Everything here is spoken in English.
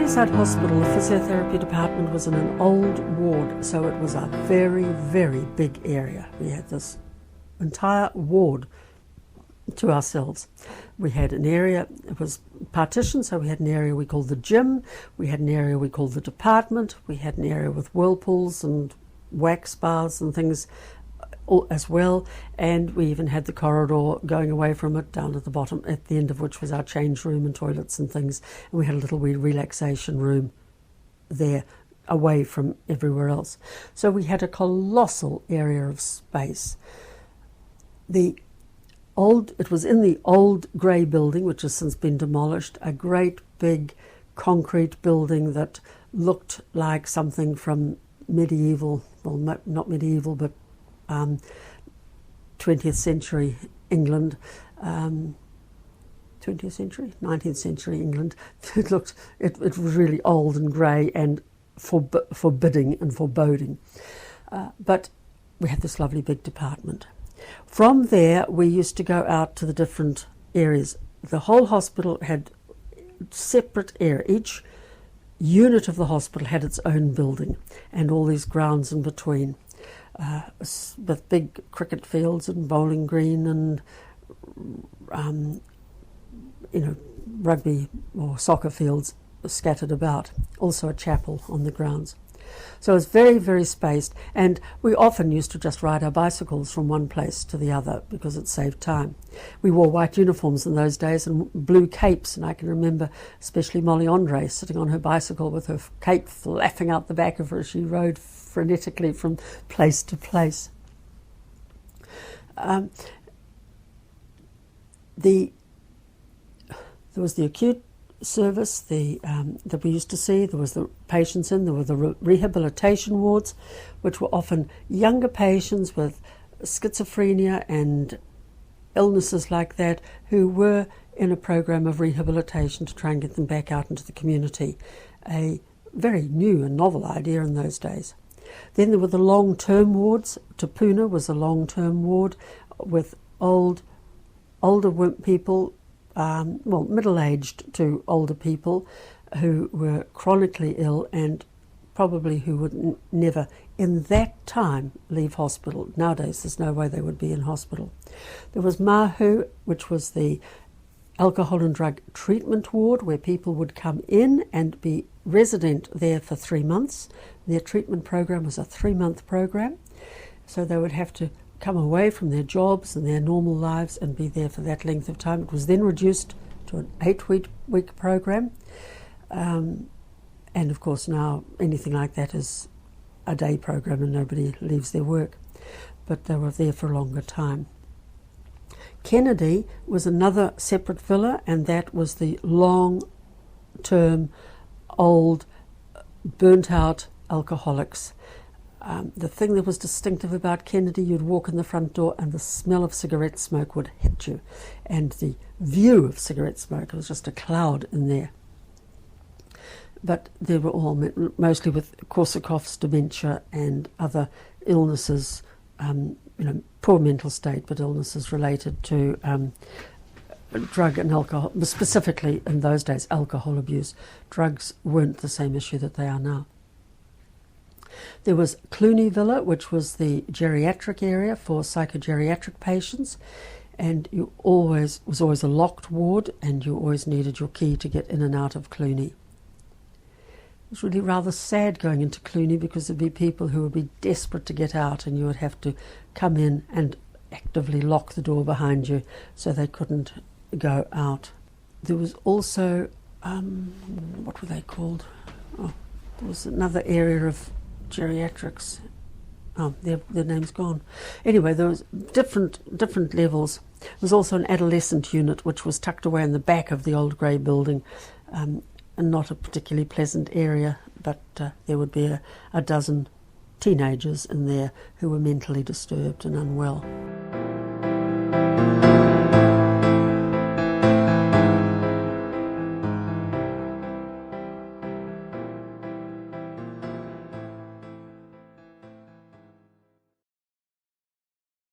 Sunnyside Hospital, the physiotherapy department was in an old ward, so it was a very, very big area. We had this entire ward to ourselves. We had an area, it was partitioned, so we had an area we called the gym, we had an area we called the department, we had an area with whirlpools and wax baths and things as well, and we even had the corridor going away from it down at the bottom, at the end of which was our change room and toilets and things, and we had a little wee relaxation room there away from everywhere else. So we had a colossal area of space. It was in the old grey building, which has since been demolished, a great big concrete building that looked like something from medieval, well, not medieval, but 20th century England, 20th century, 19th century England. It was really old and grey and forbidding and foreboding. But we had this lovely big department. From there, we used to go out to the different areas. The whole hospital had separate area. Each unit of the hospital had its own building and all these grounds in between. With big cricket fields and bowling green and rugby or soccer fields scattered about. Also a chapel on the grounds. So it was very, very spaced, and we often used to just ride our bicycles from one place to the other because it saved time. We wore white uniforms in those days and blue capes, and I can remember especially Molly Andre sitting on her bicycle with her cape flapping out the back of her as she rode frenetically from place to place. There was the acute service that we used to see. There was the patients there were the rehabilitation wards, which were often younger patients with schizophrenia and illnesses like that who were in a program of rehabilitation to try and get them back out into the community. A very new and novel idea in those days. Then there were the long-term wards. Tapuna was a long-term ward with older people, middle-aged to older people who were chronically ill and probably who would never, in that time, leave hospital. Nowadays, there's no way they would be in hospital. There was Mahu, which was the alcohol and drug treatment ward, where people would come in and be resident there for 3 months. Their treatment program was a 3-month program, so they would have to come away from their jobs and their normal lives and be there for that length of time. It was then reduced to an 8-week program, and of course now anything like that is a day program and nobody leaves their work, but they were there for a longer time. Kennedy was another separate villa, and that was the long-term, old, burnt-out alcoholics. The thing that was distinctive about Kennedy, you'd walk in the front door and the smell of cigarette smoke would hit you, and the view of cigarette smoke, it was just a cloud in there. But they were all mostly with Korsakoff's dementia and other illnesses, poor mental state, but illnesses related to drug and alcohol, specifically in those days alcohol abuse. Drugs weren't the same issue that they are now. There was Clooney Villa, which was the geriatric area for psychogeriatric patients, and was always a locked ward, and you always needed your key to get in and out of Clooney. It was really rather sad going into Clooney because there'd be people who would be desperate to get out, and you would have to come in and actively lock the door behind you so they couldn't go out. There was also, what were they called? Oh, there was another area of geriatrics. Oh, their name's gone. Anyway, there was different levels. There was also an adolescent unit which was tucked away in the back of the old grey building, and not a particularly pleasant area, but there would be a dozen teenagers in there who were mentally disturbed and unwell.